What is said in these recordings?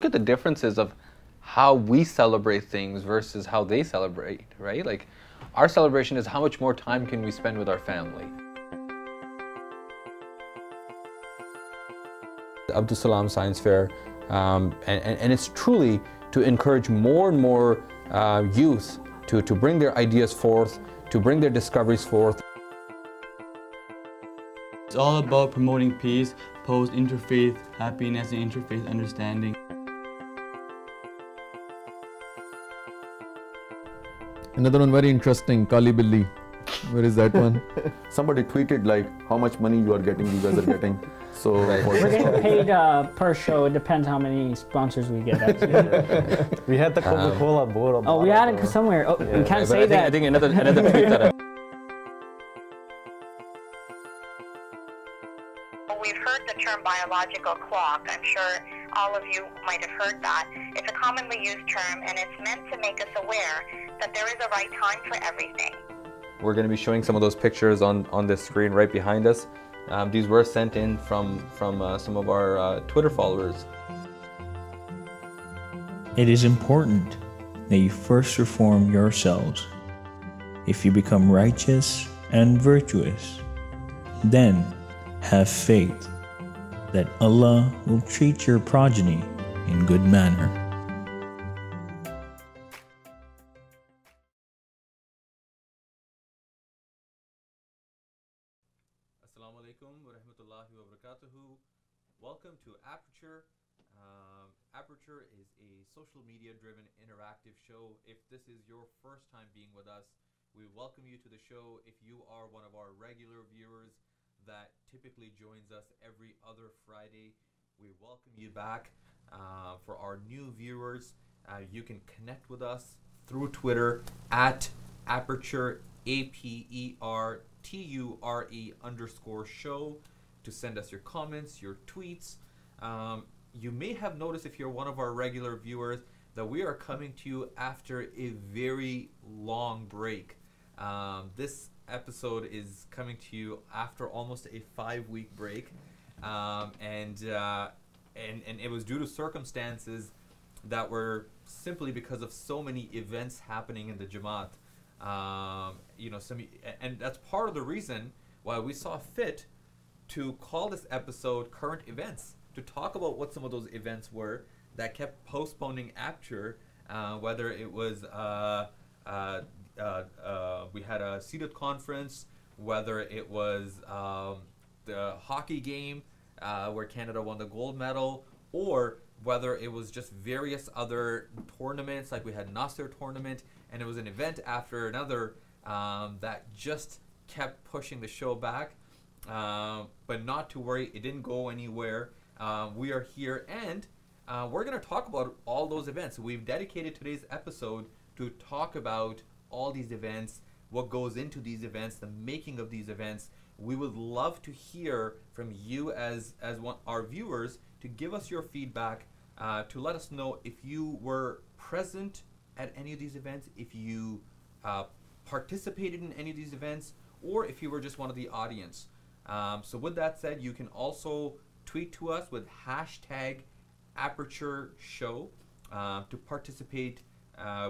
at the differences of how we celebrate things versus how they celebrate, right? Like, our celebration is how much more time can we spend with our family. Abdus Salam Science Fair, and it's truly to encourage more and more youth to bring their ideas forth, to bring their discoveries forth. It's all about promoting peace, post-interfaith happiness, and interfaith understanding. Another one very interesting, Kali Billi. Where is that one? Somebody tweeted like how much money you guys are getting. So we're getting paid per show. It depends how many sponsors we get. Actually. We had the Coca-Cola board. Oh, we had it somewhere. Oh, yeah. We can't say that. I think another tweet that. We've heard the term biological clock. I'm sure all of you might have heard that. It's a commonly used term, and it's meant to make us aware that there is a right time for everything. We're going to be showing some of those pictures on this screen right behind us. These were sent in from some of our Twitter followers. It is important that you first reform yourselves. If you become righteous and virtuous, then have faith that Allah will treat your progeny in good manner. Assalamu alaikum wa rahmatullahi wa barakatuhu. Welcome to Aperture. Aperture is a social media driven interactive show. If this is your first time being with us, we welcome you to the show. If you are one of our regular viewers that typically joins us every other Friday, we welcome you back. For our new viewers, you can connect with us through Twitter at Aperture, APERTURE_show, to send us your comments, your tweets. You may have noticed, if you're one of our regular viewers, that we are coming to you after a very long break. This episode is coming to you after almost a 5-week break, and it was due to circumstances that were simply because of so many events happening in the Jamaat. And that's part of the reason why we saw fit to call this episode Current Events, to talk about what some of those events were that kept postponing Aperture, whether it was we had a seated conference, whether it was the hockey game where Canada won the gold medal, or whether it was just various other tournaments, like we had Nasser tournament, and it was an event after another that just kept pushing the show back. But not to worry, it didn't go anywhere. We are here, and we're going to talk about all those events. We've dedicated today's episode to talk about all these events, what goes into these events, the making of these events. We would love to hear from you as our viewers, to give us your feedback, to let us know if you were present at any of these events, if you participated in any of these events, or if you were just one of the audience. So with that said, you can also tweet to us with hashtag Aperture Show to participate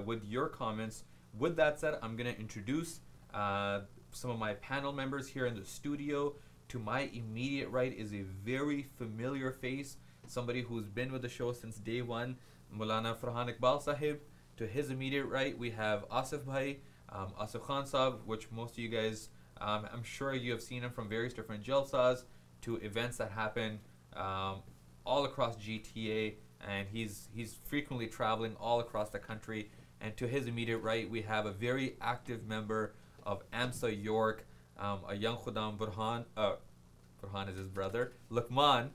with your comments. With that said, I'm going to introduce some of my panel members here in the studio. To my immediate right is a very familiar face, somebody who's been with the show since day one, Maulana Farhan Iqbal Sahib. To his immediate right, we have Asif Bhai, Asif Khan Sahib, which most of you guys, I'm sure you have seen him from various different jalsas to events that happen all across GTA, and he's frequently traveling all across the country. And to his immediate right, we have a very active member of AMSA York, a young Khudam Burhan. Burhan is his brother, Luqman,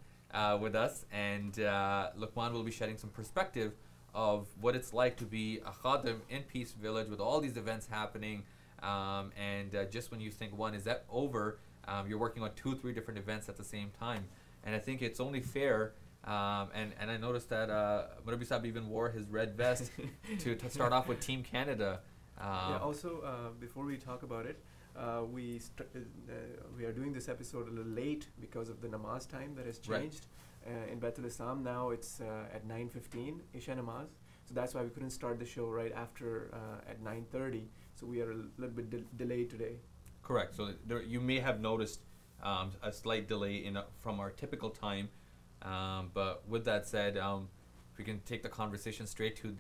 with us. And Luqman will be shedding some perspective of what it's like to be a Khadim in Peace Village with all these events happening. Just when you think one is over, you're working on 2-3 different events at the same time. And I think it's only fair. And I noticed that Murabi Saab even wore his red vest to start off with Team Canada. Yeah, also, before we talk about it, we are doing this episode a little late because of the namaz time that has changed. In Baitul Islam now it's at 9:15 Isha namaz, so that's why we couldn't start the show right after at 9:30. So we are a little bit delayed today. Correct. So you may have noticed a slight delay from our typical time, but with that said, we can take the conversation straight to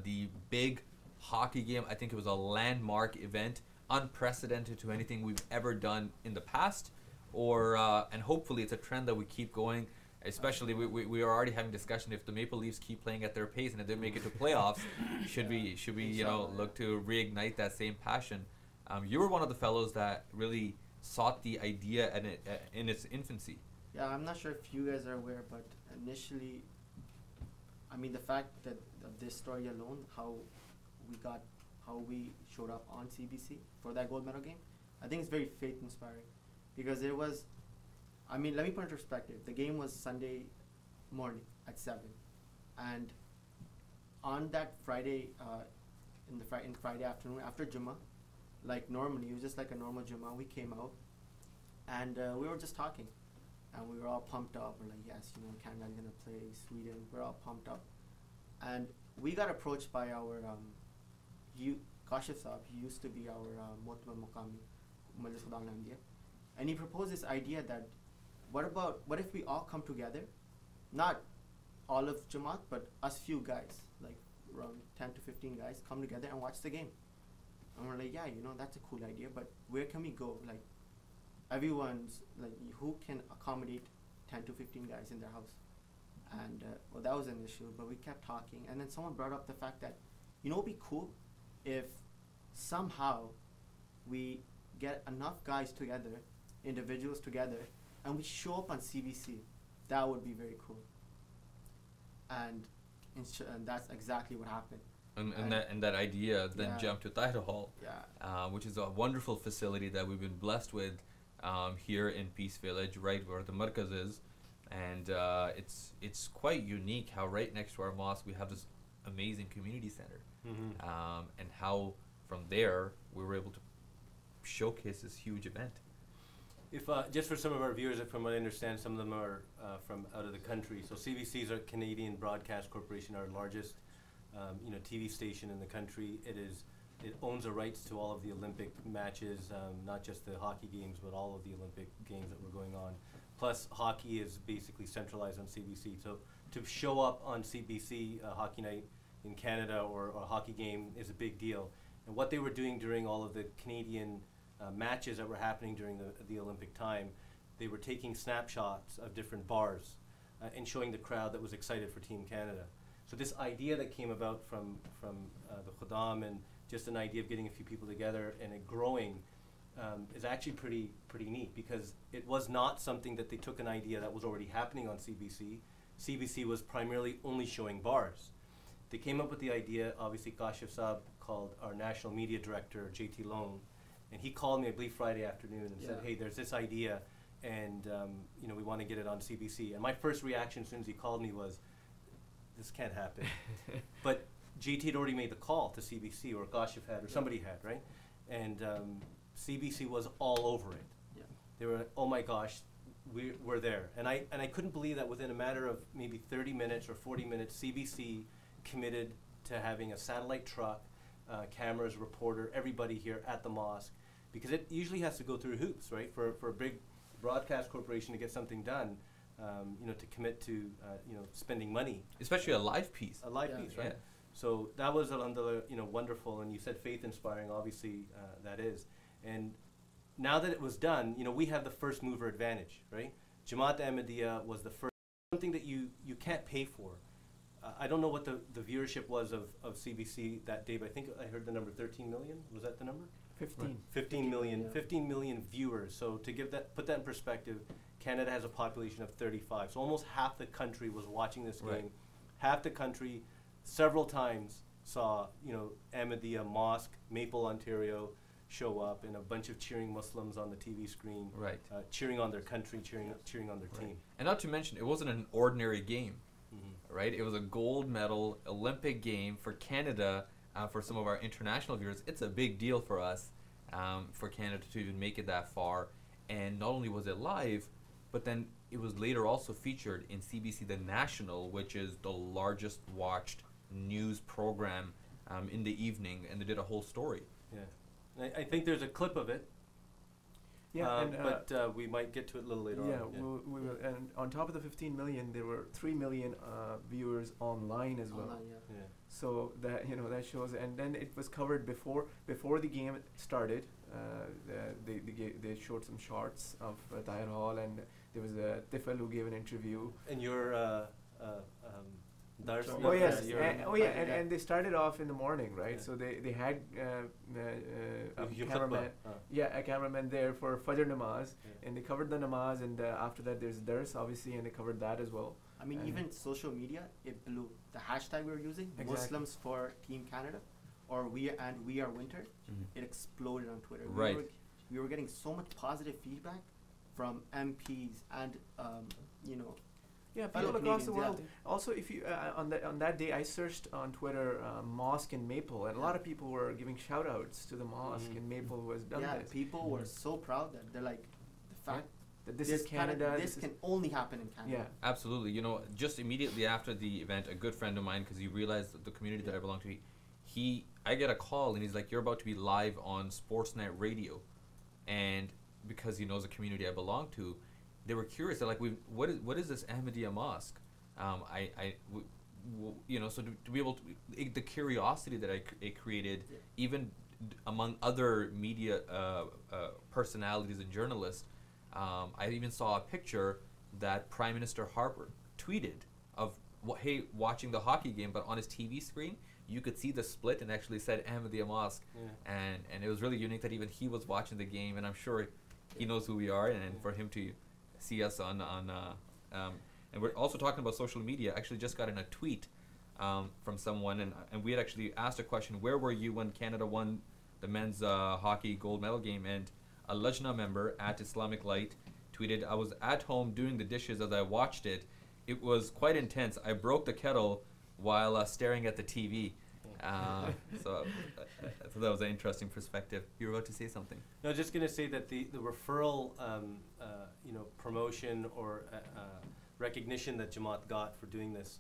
the big hockey game. I think it was a landmark event, unprecedented to anything we've ever done in the past, and hopefully it's a trend that we keep going. Especially, we are already having discussion if the Maple Leafs keep playing at their pace and if they make it to playoffs, should we look to reignite that same passion? You were one of the fellows that really sought the idea in its infancy. Yeah, I'm not sure if you guys are aware, but initially, I mean, the fact that of this story alone, how we showed up on CBC for that gold medal game, I think it's very faith-inspiring, because it was, I mean, let me put it in perspective. The game was Sunday morning at 7, and on that Friday, in Friday afternoon after Jummah, like normally, it was just like a normal Jummah. We came out, and we were just talking, and we were all pumped up. We're like, yes, Canada's gonna play Sweden. We're all pumped up, and we got approached by our Kashif Saab. He used to be our Motma Mukami, Majlis Khuda Ahmadiyya, and he proposed this idea that what if we all come together, not all of Jamaat, but us few guys, like around 10 to 15 guys, come together and watch the game. And we're like, yeah, that's a cool idea, but where can we go? Like, everyone's, like, who can accommodate 10 to 15 guys in their house? And, well, that was an issue, but we kept talking. And then someone brought up the fact that, it would be cool if somehow we get enough guys together, individuals together, and we show up on CBC. That would be very cool. And that's exactly what happened. And that idea then jumped to Tahir Hall, which is a wonderful facility that we've been blessed with here in Peace Village, right where the Markaz is. And it's quite unique how right next to our mosque we have this amazing community center. And how from there we were able to showcase this huge event. If just for some of our viewers, from what I understand, some of them are from out of the country. So CBC is our Canadian Broadcast Corporation, our largest TV station in the country. It owns the rights to all of the Olympic matches, not just the hockey games, but all of the Olympic games that were going on. Plus, hockey is basically centralized on CBC. So to show up on CBC hockey night in Canada or a hockey game is a big deal. And what they were doing during all of the Canadian matches that were happening during the Olympic time, they were taking snapshots of different bars and showing the crowd that was excited for Team Canada. So this idea that came about from the Khuddam and just an idea of getting a few people together and it growing is actually pretty neat, because it was not something that they took an idea that was already happening on CBC. CBC was primarily only showing bars. They came up with the idea, obviously Kashif Saab called our national media director, JT Lone, and he called me, I believe, Friday afternoon and said, hey, there's this idea, and we want to get it on CBC. And my first reaction as soon as he called me was, this can't happen. But JT had already made the call to CBC, or Kashif had, or somebody had, right? And CBC was all over it. Yeah. They were, oh my gosh, we're there. And I couldn't believe that within a matter of maybe 30 minutes or 40 minutes, CBC committed to having a satellite truck, cameras, reporter, everybody here at the mosque, because it usually has to go through hoops, right? For a big broadcast corporation to get something done, to commit to, spending money. Especially a live piece. A live piece, right? Yeah. So that was, wonderful, and you said faith-inspiring, obviously that is. And now that it was done, we have the first mover advantage, right? Jamaat Ahmadiyya was the first, something that you can't pay for. I don't know what the viewership was of CBC that day, but I think I heard the number 13 million. Was that the number? 15. Right. 15 million. Yeah. 15 million viewers. So to put that in perspective, Canada has a population of 35. So almost half the country was watching this game. Half the country, several times, saw Ahmadiyya Mosque, Maple, Ontario, show up, and a bunch of cheering Muslims on the TV screen, cheering on their country, cheering on their team. And not to mention, it wasn't an ordinary game. Right? It was a gold medal Olympic game for Canada. For some of our international viewers, it's a big deal for us. for Canada to even make it that far. And not only was it live, but then it was later also featured in CBC The National, which is the largest watched news program in the evening, and they did a whole story. Yeah, I think there's a clip of it. Yeah, but we might get to it a little later yeah, on. we will. And on top of the 15 million, there were 3 million viewers online as well. Online, yeah. Yeah. So that that shows, and then it was covered before the game started. They showed some shots of Tahir Hall, and there was a Tifel who gave an interview. And your Dars? Oh yes, and and they started off in the morning, right? Yeah. So they had a Your cameraman, khutbah, a cameraman there for Fajr namaz, Yeah. and they covered the namaz, and after that there's Dars obviously, and they covered that as well. I mean, And even social media, it blew. The hashtag we were using, Exactly. Muslims for Team Canada, or we are winter, it exploded on Twitter. Right. We were getting so much positive feedback from MPs and Yeah, fellow people across the Canadians, world. Also, if you on that day, I searched on Twitter mosque in Maple, and a lot of people were giving shout outs to the mosque in Maple who has done Yeah, this. people were so proud that they're like, the fact That this is Canada. this can only happen in Canada. Yeah. Absolutely. You know, just immediately after the event, a good friend of mine, because he realized that the community that I belong to, I get a call and he's like, "You're about to be live on Sportsnet Radio," and because he knows the community I belong to, they were curious. They're like, "What is this Ahmadiyya mosque?" So to be able to, the curiosity that it created, even among other media personalities and journalists. I even saw a picture that Prime Minister Harper tweeted of watching the hockey game, but on his TV screen you could see the split and actually said Ahmadiyya Mosque, and it was really unique that even he was watching the game, and I'm sure he knows who we are, and for him to see us on and we're also talking about social media. Actually, just got in a tweet from someone, and we had actually asked a question: where were you when Canada won the men's hockey gold medal game? And a Lajna member at Islamic Light tweeted, "I was at home doing the dishes as I watched it. It was quite intense. I broke the kettle while staring at the TV." So I thought that was an interesting perspective. You were about to say something. No, I was just going to say that the referral, promotion or recognition that Jamaat got for doing this,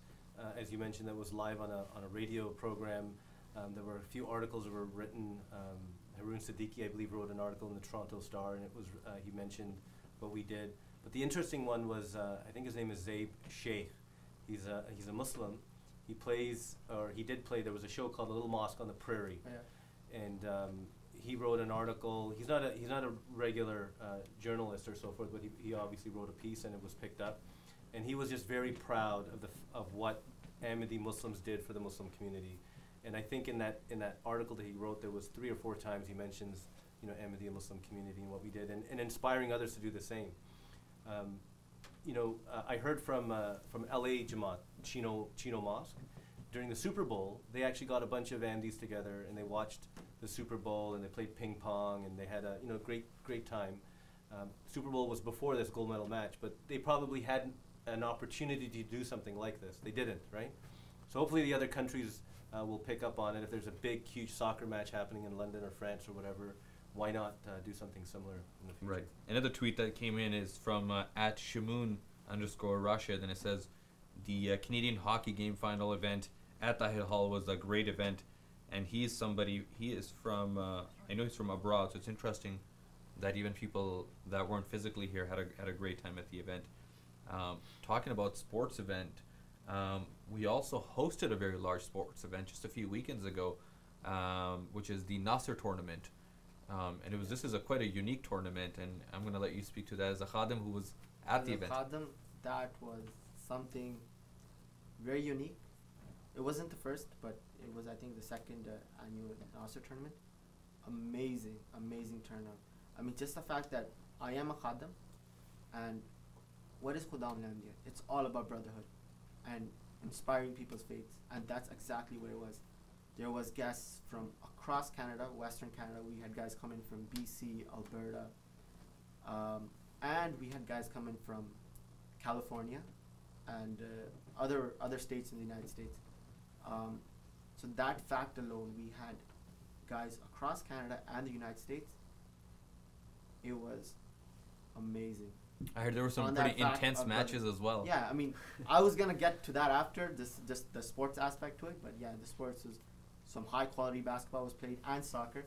as you mentioned, that was live on a radio program. There were a few articles that were written. Haroon Siddiqui, I believe, wrote an article in the Toronto Star, and it was he mentioned what we did. But the interesting one was, I think his name is Zaib Sheikh. He's a Muslim. He plays, or he did play. There was a show called A Little Mosque on the Prairie, and he wrote an article. He's not a regular journalist or so forth, but he obviously wrote a piece, and it was picked up. And he was just very proud of what Ahmadi Muslims did for the Muslim community. And I think in that article that he wrote, there was 3 or 4 times he mentions, Ahmadiyya Muslim community and what we did, and inspiring others to do the same. I heard from LA Jamaat, Chino Mosque, during the Super Bowl. They actually got a bunch of Ahmadis together, and they watched the Super Bowl, and they played ping pong, and they had a great time. Super Bowl was before this gold medal match, but they probably had an opportunity to do something like this. They didn't, right? So hopefully the other countries will pick up on it. If there's a big, huge soccer match happening in London or France or whatever, why not do something similar in the future? Right. Another tweet that came in is from at Shamoon_Rashid, and it says, "The Canadian hockey game final event at Tahir Hall was a great event," and he is from, I know he's from abroad, so it's interesting that even people that weren't physically here had a great time at the event. Talking about sports event, we also hosted a very large sports event just a few weekends ago, which is the Nasser tournament. And this is quite a unique tournament, and I'm going to let you speak to that as a Khadim who was at the event. Khadim, that was something very unique. It wasn't the first, but it was, I think, the second annual Nasser tournament. Amazing turnout. I mean, just the fact that I am a Khadim, and what is Khudam Lamdia? It's all about brotherhood and inspiring people's faiths, and that's exactly what it was. There was guests from across Canada, Western Canada. We had guys coming from BC, Alberta, and we had guys coming from California and other states in the United States. So that fact alone, we had guys across Canada and the United States it was amazing. I heard there were some On pretty that fact intense of matches as well. Yeah, I mean, I was gonna get to that after this, just the sports aspect to it, but yeah, the sports was some high quality basketball was played and soccer.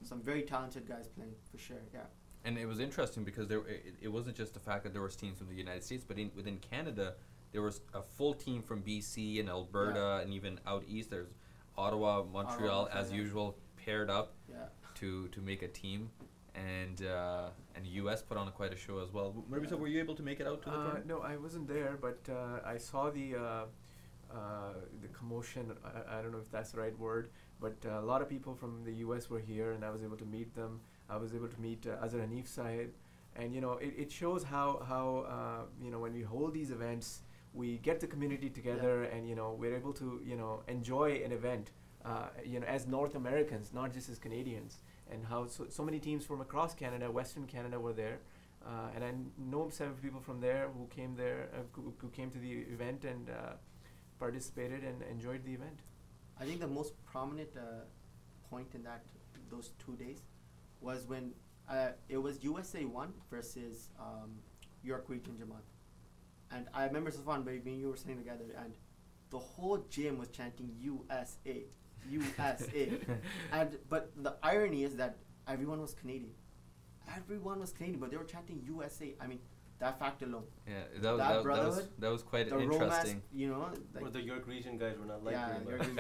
Some very talented guys playing for sure. Yeah. And it was interesting because it wasn't just the fact that there was teams from the United States, but within Canada, there was a full team from BC and Alberta, and even out east. There's Ottawa, Montreal, as usual, paired up to make a team, and US put on quite a show as well. So were you able to make it out to the tournament? No, I wasn't there, but I saw the commotion. I don't know if that's the right word, but a lot of people from the US were here, and I was able to meet them. I was able to meet Azhar Hanif Sahib, and it shows how when we hold these events, we get the community together, and we're able to enjoy an event as North Americans, not just as Canadians, and how so many teams from across Canada, Western Canada, were there, and I know several people from there who came to the event and participated and enjoyed the event. I think the most prominent point in those 2 days was when it was USA 1 versus York Region Jamaat. And I remember, Safan, when you were sitting together, and the whole gym was chanting USA, USA. But the irony is that everyone was Canadian. Everyone was Canadian, but they were chanting USA. I mean, that fact alone. Yeah, that was quite interesting. Romance, Or the York Region guys were not like York Region.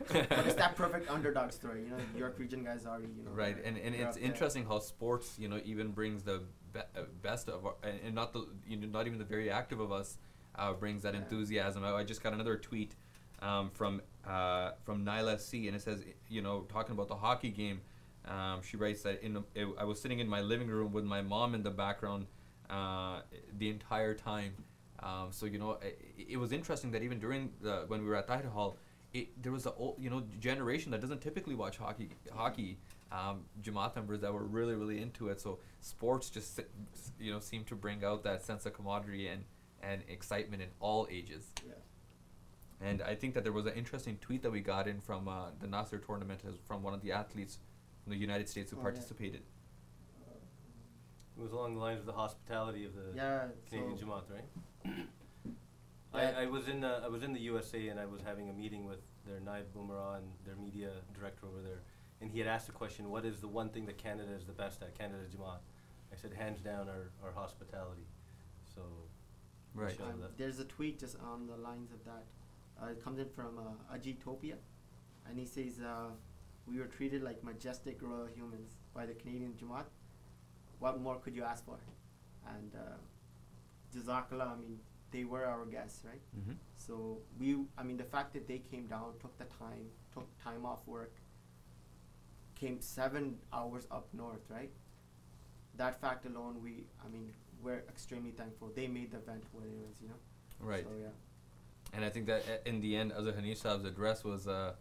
But it's that perfect underdog story. York Region guys already, Right, and it's interesting how sports, even brings the best of our, and not even the very active of us, brings that enthusiasm. I just got another tweet from Nyla C, and it says, talking about the hockey game. She writes that I was sitting in my living room with my mom in the background the entire time. So it was interesting that even during when we were at Tahir Hall, there was a generation that doesn't typically watch hockey. Jamaat members that were really, really into it. So sports just seem to bring out that sense of camaraderie and excitement in all ages. Yeah. And I think that there was an interesting tweet that we got in from the Nasser tournament from one of the athletes from the United States who participated. It was along the lines of the hospitality of the Canadian Jamaat, right? I was in the USA, and I was having a meeting with their Naib Bumrah and their media director over there, and he had asked the question, what is the one thing that Canada is the best at, Canada Jamaat? I said, hands down, our hospitality. So, right. There's a tweet just on the lines of that. It comes in from Ajitopia, and he says, we were treated like majestic royal humans by the Canadian Jamaat. What more could you ask for? And Jazakallah, I mean, they were our guests, right? Mm-hmm. So the fact that they came down, took time off work, came 7 hours up north, right? That fact alone, we're extremely thankful. They made the event what it was, Right. So yeah. And I think that in the end, Azhar Hanif Saab's address was a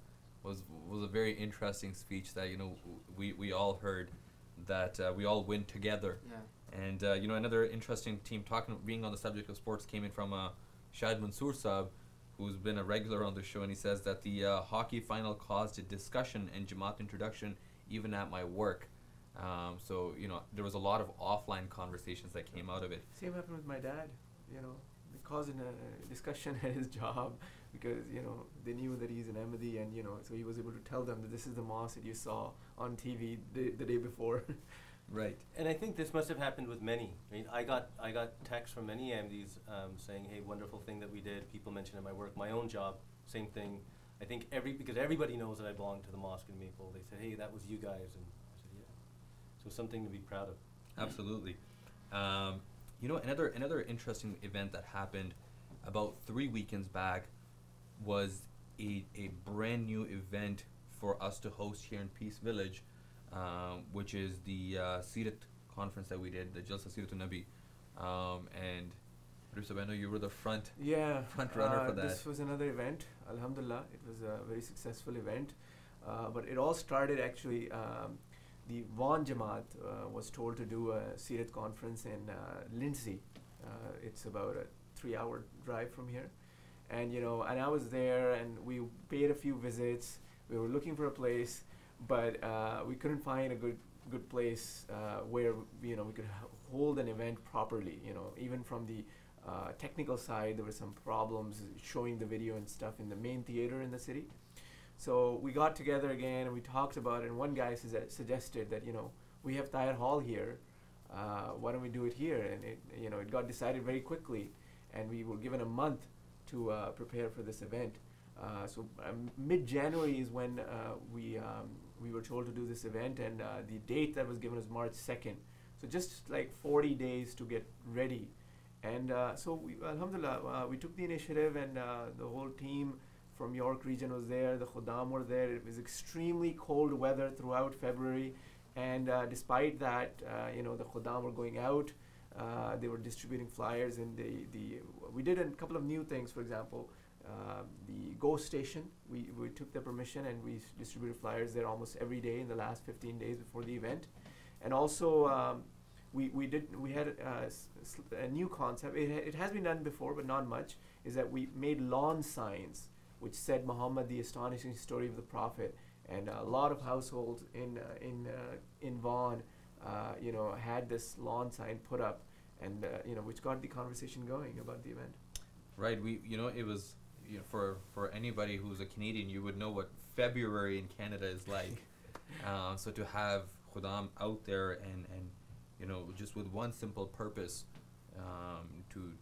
very interesting speech that we all heard, that we all win together. Yeah. And another interesting team being on the subject of sports came in from Shahid Mansoor Saab, who's been a regular on the show, and he says that the hockey final caused a discussion and Jamaat introduction even at my work. So there was a lot of offline conversations that came out of it. Same happened with my dad. It caused a discussion at his job because they knew that he's an Ahmadi, and so he was able to tell them that this is the mosque that you saw on TV the day before. Right. And I think this must have happened with many. I mean, I got texts from many Ahmadis saying, "Hey, wonderful thing that we did." People mentioned at my work, my own job, same thing. I think because everybody knows that I belong to the mosque in Maple. They said, "Hey, that was you guys," and I said, "Yeah." So something to be proud of. Absolutely. Another interesting event that happened about 3 weekends back was a brand new event for us to host here in Peace Village, which is the Seerat conference that we did, the Jalsa Seeratul Nabi. And Yusuf, I know you were the front runner for that. This was another event. Alhamdulillah, it was a very successful event. But it all started actually. The Vaughan Jamaat was told to do a Seerat conference in Lindsay. It's about a 3-hour drive from here. And I was there, and we paid a few visits. We were looking for a place, but we couldn't find a good good place where we could hold an event properly. Even from the technical side, there were some problems showing the video and stuff in the main theater in the city. So we got together again and we talked about it. And one guy suggested that we have Thayer Hall here. Why don't we do it here? And it got decided very quickly, and we were given a month to prepare for this event. So mid-January is when we were told to do this event, and the date that was given was March 2nd. So just like 40 days to get ready. And so alhamdulillah, we took the initiative, and the whole team from York region was there. The Khuddam were there. It was extremely cold weather throughout February. And despite that, the Khuddam were going out. They were distributing flyers, and we did a couple of new things. For example, the Go Station, we took their permission and we distributed flyers there almost every day in the last 15 days before the event. And also, we had a new concept. It has been done before, but not much. Is that we made lawn signs which said Muhammad, the astonishing story of the Prophet. And a lot of households in Vaughan, had this lawn sign put up, and which got the conversation going about the event. Right. It was for anybody who's a Canadian, you would know what February in Canada is like. So to have Khuddam out there and just with one simple purpose, to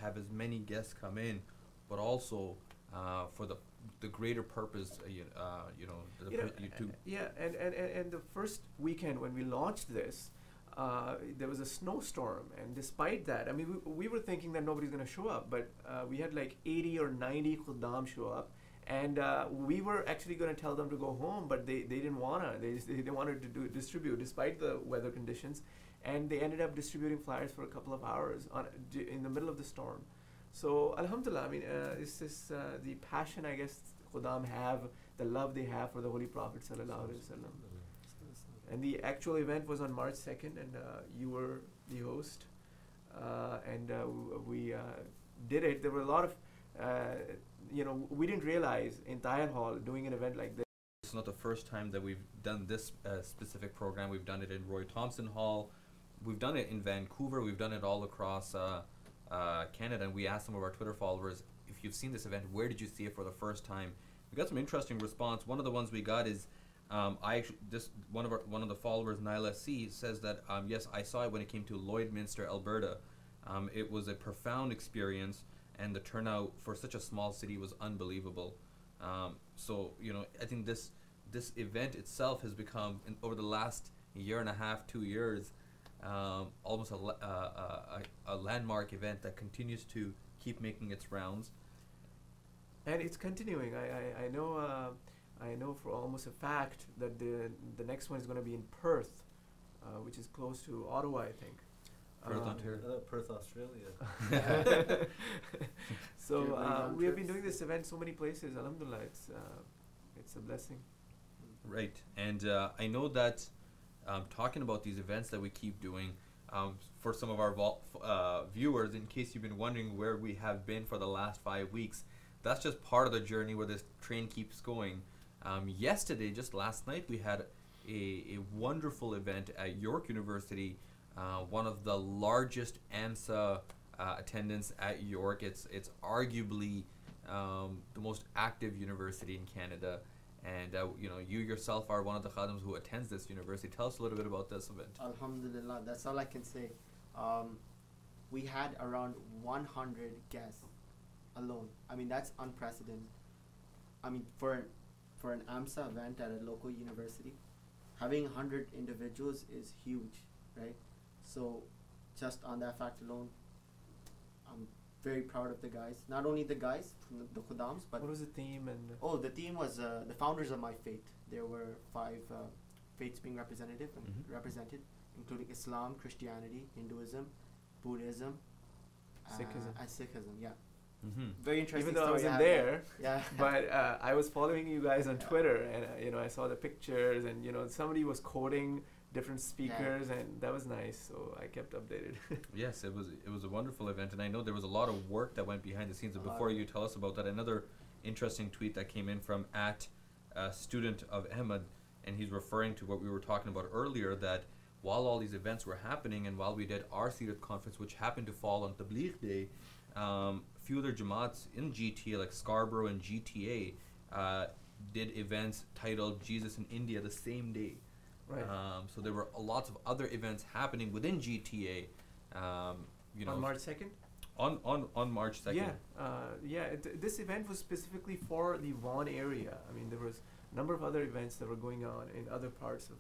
have as many guests come in, but also for the greater purpose, and the first weekend when we launched this, there was a snowstorm, and despite that, I mean, we were thinking that nobody's going to show up, but we had like 80 or 90 Khuddam show up, and we were actually going to tell them to go home, but they didn't wanna. They wanted to distribute despite the weather conditions, and they ended up distributing flyers for a couple of hours in the middle of the storm. So alhamdulillah, I mean, it's this the passion, I guess, Khuddam have, the love they have for the Holy Prophet sallallahu alaihi wasallam. And the actual event was on March 2nd, and you were the host, and we did it. There were a lot of, we didn't realize in Thayer Hall doing an event like this. It's not the first time that we've done this specific program. We've done it in Roy Thompson Hall. We've done it in Vancouver. We've done it all across Canada, and we asked some of our Twitter followers, if you've seen this event, where did you see it for the first time? We got some interesting response. One of the ones we got is one of the followers, Nyla C, says that yes, I saw it when it came to Lloydminster, Alberta. It was a profound experience, and the turnout for such a small city was unbelievable. So I think this event itself has become, over the last year and a half, 2 years, almost a landmark event that continues to keep making its rounds. And it's continuing. I know for almost a fact that the next one is going to be in Perth, which is close to Ottawa, I think. Perth, Ontario. Perth, Australia. So we have been doing this event so many places. Alhamdulillah, it's a blessing. Right, and I know that talking about these events that we keep doing, for some of our viewers, in case you've been wondering where we have been for the last 5 weeks, that's just part of the journey where this train keeps going. Yesterday, just last night, we had a wonderful event at York University, one of the largest AMSA attendance at York. It's arguably the most active university in Canada. And you yourself are one of the Khadams who attends this university. Tell us a little bit about this event. Alhamdulillah, that's all I can say. We had around 100 guests alone. I mean, that's unprecedented. I mean, for an AMSA event at a local university, having 100 individuals is huge, right? So just on that fact alone, I'm very proud of the guys. Not only the guys from the Khuddams, but... What was the theme? The theme was the founders of my faith. There were 5 faiths being represented, including Islam, Christianity, Hinduism, Buddhism, Sikhism. And Sikhism, yeah. Mm-hmm. Very interesting. Even though I wasn't there, yeah. But I was following you guys on Twitter, and I saw the pictures, and somebody was quoting different speakers, and that was nice. So I kept updated. Yes, it was a wonderful event, and I know there was a lot of work that went behind the scenes. And before you tell us about that, another interesting tweet that came in from @student of Ahmed and he's referring to what we were talking about earlier, that while all these events were happening and while we did our Seated conference, which happened to fall on Tabligh Day, few other Jamaats in GTA, like Scarborough and GTA, did events titled Jesus in India the same day. Right. So there were lots of other events happening within GTA. You know, On March 2nd? on March 2nd. This event was specifically for the Vaughan area. I mean, there was a number of other events that were going on in other parts of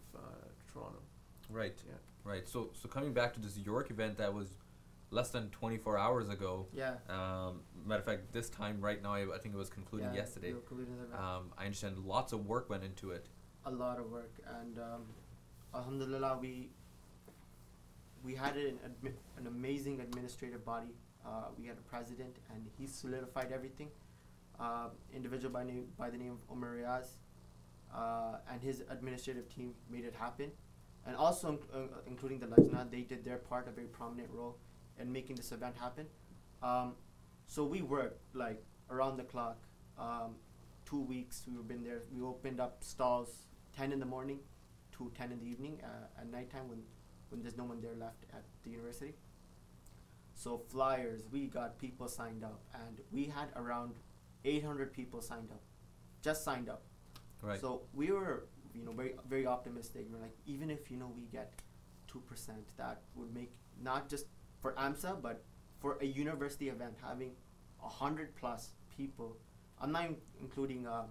Toronto. Right. Yeah. Right. So coming back to this York event that was less than 24 hours ago. Yeah. Matter of fact, this time right now, I think it was concluding yesterday. We were concluding the event. I understand lots of work went into it. A lot of work, and alhamdulillah, we had an amazing administrative body. We had a president, and he solidified everything. Individual by the name of Omar Riaz, and his administrative team made it happen, and also including the Lajna, they did their part, a very prominent role in making this event happen. So we worked like around the clock. 2 weeks we've been there. We opened up stalls 10 in the morning to 10 in the evening at nighttime when there's no one there left at the university. So flyers, we got people signed up, and we had around 800 people signed up, just signed up. Right. So we were, very, very optimistic. We're like, even if, we get 2%, that would make, not just for AMSA, but for a university event, having 100 plus people. I'm not including the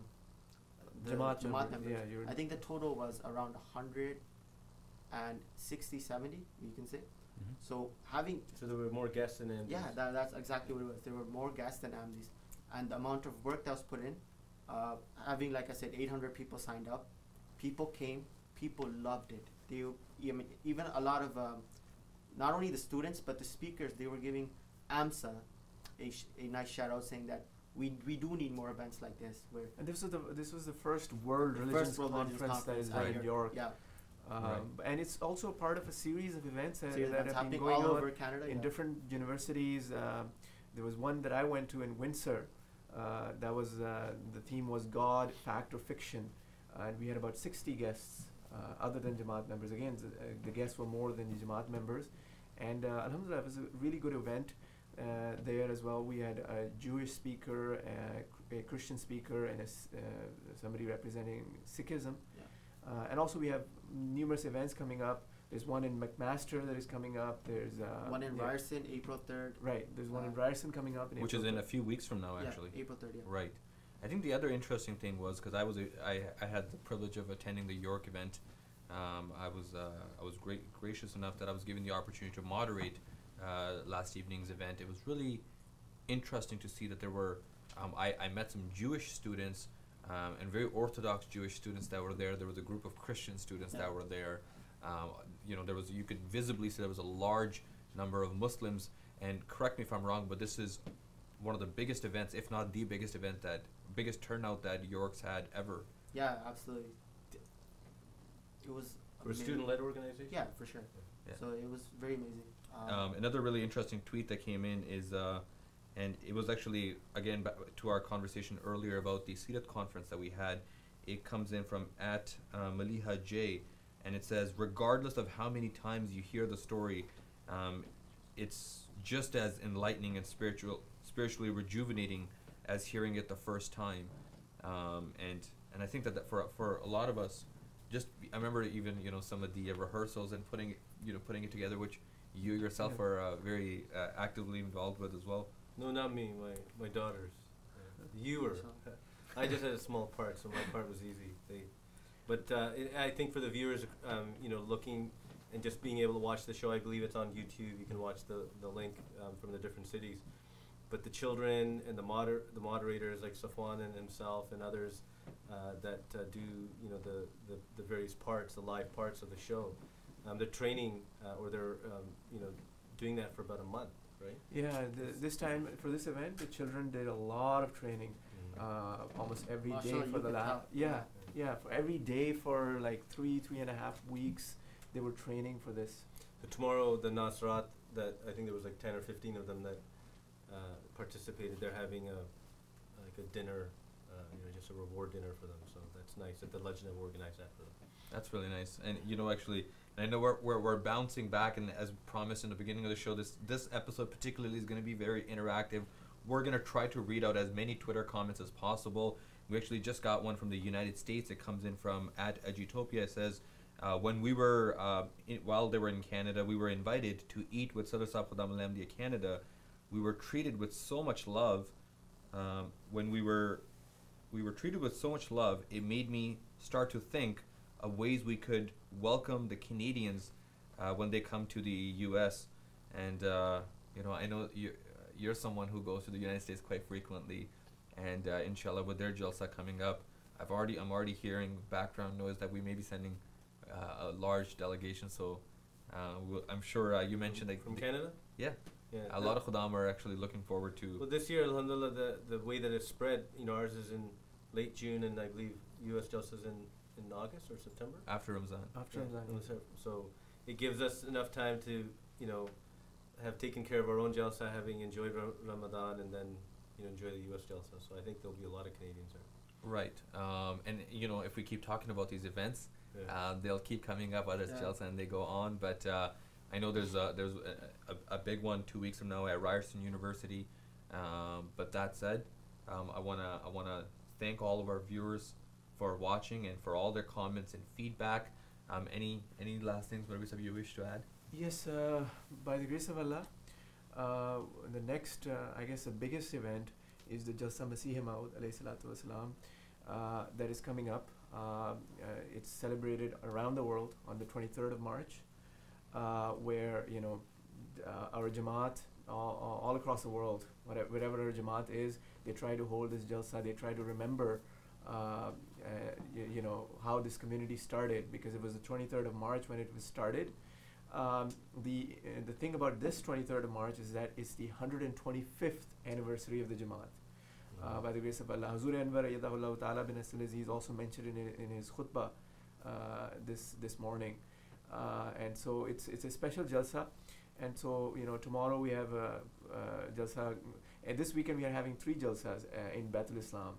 Jamaat Jamaat members. members. Yeah, I think the total was around 160, 70, you can say. Mm-hmm. So having... So there were more guests than MDs. Yeah, that's exactly what it was. There were more guests than MDs. And the amount of work that was put in, having, like I said, 800 people signed up, people came, people loved it. Even a lot of, not only the students, but the speakers, they were giving AMSA a nice shout out, saying that we do need more events like this. And this was the first World Religions Conference that is held in York. Yeah. And it's also part of a series of events that have been all going over on Canada, in different universities. There was one that I went to in Windsor. That was the theme was God, Fact, or Fiction, and we had about 60 guests, other than Jamaat members. Again, the guests were more than the Jamaat members, and alhamdulillah, it was a really good event. There as well, we had a Jewish speaker, a Christian speaker, and somebody representing Sikhism. Yeah. And also we have numerous events coming up. There's one in McMaster that is coming up. There's one in Ryerson, April 3rd. Right. There's one in Ryerson coming up. Which is in a few weeks from now, actually. Yeah, April 3rd, yeah. Right. I think the other interesting thing was, because I had the privilege of attending the York event. I was gracious enough that I was given the opportunity to moderate last evening's event. It was really interesting to see that there were, I met some Jewish students and very Orthodox Jewish students that were there. There was a group of Christian students that were there. You could visibly see there was a large number of Muslims. And correct me if I'm wrong, but this is one of the biggest events, if not the biggest biggest turnout that York's had ever. Yeah, absolutely. It was For a student-led organization? Yeah, for sure. Yeah. So it was very amazing. Another really interesting tweet that came in is, and it was actually, again, to our conversation earlier about the Seated conference that we had. It comes in from @Maliha J, and it says, regardless of how many times you hear the story, it's just as enlightening and spiritually rejuvenating as hearing it the first time. And I think that for a lot of us, I remember even some of the rehearsals and putting it together, which you yourself are very actively involved with as well. No, not me. My daughters. You were. I just had a small part, so my part was easy. But I think for the viewers, looking and just being able to watch the show, I believe it's on YouTube. You can watch the link from the different cities. But the children and the moderators like Safwan and himself and others that do the various parts, the live parts of the show, they're training or they're doing that for about a month, right? Yeah, this time for this event, the children did a lot of training, almost every day for the last. Yeah, for every day for like 3.5 weeks, they were training for this. So tomorrow, the Nasrat, that I think there was like 10 or 15 of them that participated. They're having a dinner just a reward dinner for them. So that's nice that the Legend have organized that for them. That's really nice. And actually, and I know we're bouncing back, and as promised in the beginning of the show, this episode particularly is going to be very interactive. We're going to try to read out as many Twitter comments as possible. We actually just got one from the United States. It comes in from @Edutopia. It says, when we were, while they were in Canada, we were invited to eat with Sadasap Khudam Canada. We were treated with so much love. When we were treated with so much love, it made me start to think of ways we could welcome the Canadians when they come to the U.S. And I know you're someone who goes to the United States quite frequently, and inshallah, with their Jalsa coming up, I'm already hearing background noise that we may be sending a large delegation. So I'm sure you mentioned from Canada. Yeah. Yeah, a lot of Khuddam are actually looking forward to. Well, this year, alhamdulillah, the way that it's spread, ours is in late June, and I believe U.S. Jalsa's in August or September. After Ramzan. After Ramzan. So it gives us enough time to, have taken care of our own Jalsa, having enjoyed Ramadan, and then, enjoy the U.S. Jalsa. So I think there'll be a lot of Canadians there. Right. And, if we keep talking about these events, they'll keep coming up, whether it's Jalsa and they go on. But I know there's a big one 2 weeks from now at Ryerson University. But that said, I wanna thank all of our viewers for watching and for all their comments and feedback. Any last things, whatever you wish to add? Yes, by the grace of Allah, the next, I guess, the biggest event is the Jalsa Masih Maud alayhi salatu wasalam, that is coming up. It's celebrated around the world on the 23rd of March, where our Jamaat all across the world, wherever our Jamaat is, they try to hold this Jalsa. They try to remember how this community started, because it was the 23rd of March when it was started. The thing about this 23rd of March is that it's the 125th anniversary of the Jamaat. By the grace of Allah, Hazur Anwar Ayyadahullah Ta'ala bin Asl Aziz also mentioned in his khutbah this morning. And so it's a special Jalsa. And so, tomorrow we have a Jalsa, and this weekend we are having 3 Jalsas in Baitul Islam.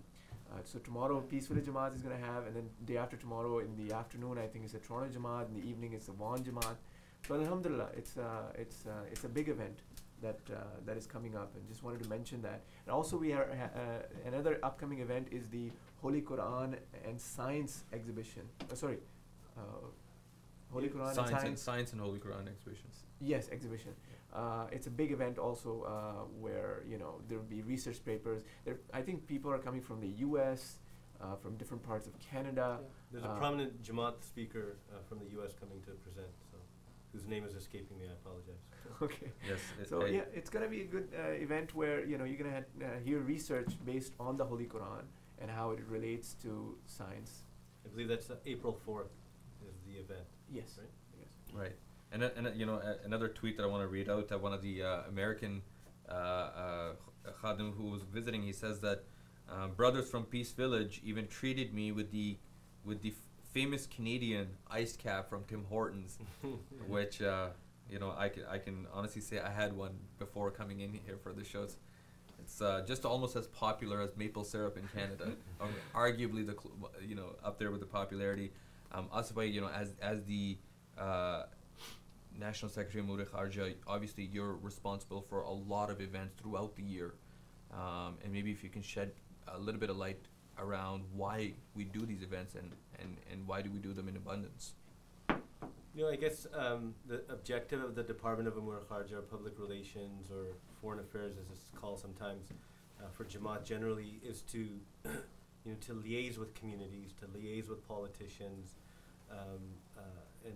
So tomorrow Peaceful Jamaat is going to have, and then day after tomorrow in the afternoon I think it's a Toronto Jamaat, in the evening it's a Vaughan Jamaat. So alhamdulillah, it's a big event that is coming up, and just wanted to mention that. And also we are another upcoming event is the Holy Quran and Science exhibition. Holy Quran and Science and Holy Quran exhibitions. Yes, exhibition. It's a big event also, where there will be research papers. I think people are coming from the U.S., from different parts of Canada. Yeah. There's a prominent Jamaat speaker from the U.S. coming to present, whose name is escaping me. I apologize. Okay. Yes. So it's gonna be a good event where you're gonna hear research based on the Holy Quran and how it relates to science. I believe that's April 4th is the event. Yes. Right. Yes. Right. And another tweet that I want to read out, that one of the American Khadim who was visiting, he says that brothers from Peace Village even treated me with the famous Canadian iced cap from Tim Hortons, which I can honestly say I had one before coming in here for the shows. It's just almost as popular as maple syrup in Canada, arguably up there with the popularity. Asifai, as the National Secretary of Amur Kharja, obviously you're responsible for a lot of events throughout the year, and maybe if you can shed a little bit of light around why we do these events and why do we do them in abundance. I guess the objective of the Department of Amur Kharja, public relations or foreign affairs as it's called sometimes, for Jamaat generally, is to to liaise with communities, to liaise with politicians, and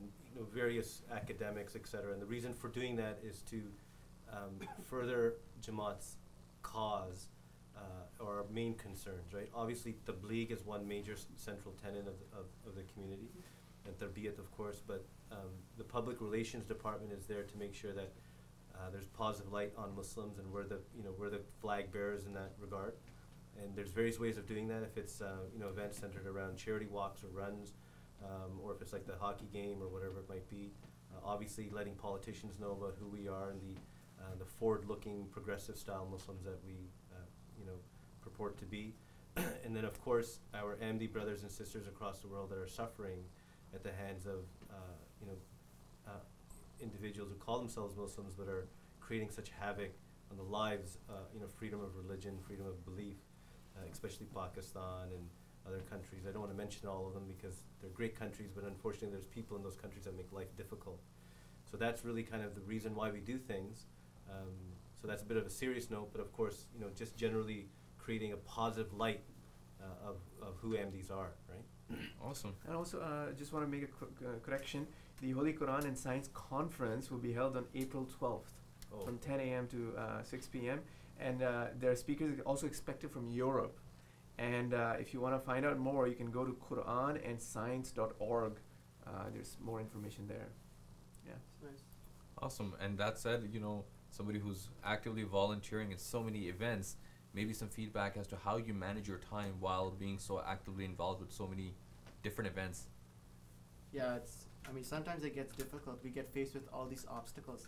various academics, etc. And the reason for doing that is to further Jamaat's cause or our main concerns, right? Obviously, Tabligh is one major central tenet of the community, and Tarbiyat, of course, but the public relations department is there to make sure that there's positive light on Muslims, and we're the flag bearers in that regard. And there's various ways of doing that. If it's events centered around charity walks or runs, or if it's like the hockey game or whatever it might be. Obviously, letting politicians know about who we are and the forward-looking, progressive style Muslims that we purport to be. And then, of course, our Ahmadi brothers and sisters across the world that are suffering at the hands of, you know, individuals who call themselves Muslims but are creating such havoc on the lives, you know, freedom of religion, freedom of belief, especially Pakistan and other countries. I don't want to mention all of them because they're great countries, but unfortunately there's people in those countries that make life difficult. So that's really kind of the reason why we do things. So that's a bit of a serious note, but of course, you know, just generally creating a positive light of who Ahmadis are, right? Awesome. And also, just want to make a correction. The Holy Quran and Science Conference will be held on April 12th from 10 a.m. to 6 p.m. And there are speakers also expected from Europe. And if you want to find out more, you can go to QuranandScience.org. There's more information there. Yeah. Nice. Awesome. And that said, you know, somebody who's actively volunteering in so many events, maybe some feedback as to how you manage your time while being so actively involved with so many different events. Yeah, I mean, sometimes it gets difficult. We get faced with all these obstacles.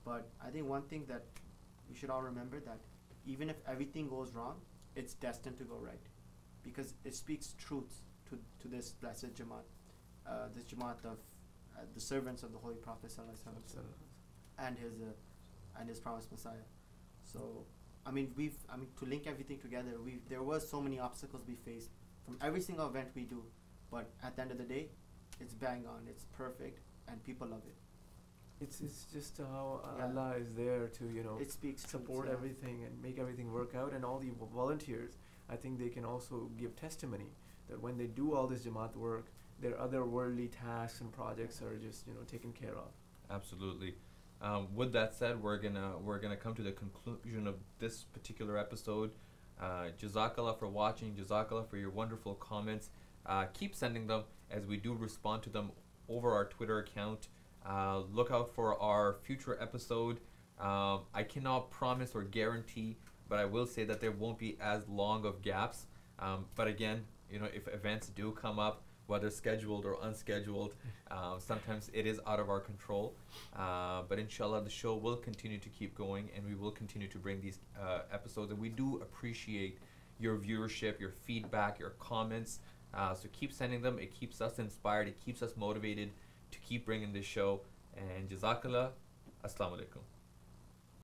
But I think one thing that we should all remember, that even if everything goes wrong, it's destined to go right. Because it speaks truths to this blessed Jamaat, this Jamaat of the servants of the Holy Prophet ﷺ and his promised Messiah. So, I mean, to link everything together, there was so many obstacles we faced from every single event we do, but at the end of the day, it's bang on, it's perfect, and people love it. It's just how Allah is there to, you know, it speaks support truth, everything and make everything work out. And all the volunteers, I think they can also give testimony that when they do all this Jamaat work, their other worldly tasks and projects are just, you know, taken care of. Absolutely. With that said, we're gonna come to the conclusion of this particular episode. Jazakallah for watching. Jazakallah for your wonderful comments. Keep sending them as we do respond to them over our Twitter account. Look out for our future episode. I cannot promise or guarantee, but I will say that there won't be as long of gaps. But again, you know, if events do come up, whether scheduled or unscheduled, sometimes it is out of our control. But inshallah, the show will continue to keep going, and we will continue to bring these episodes. And we do appreciate your viewership, your feedback, your comments. So keep sending them. It keeps us inspired. It keeps us motivated to keep bringing this show. And Jazakallah. Assalamu alaikum.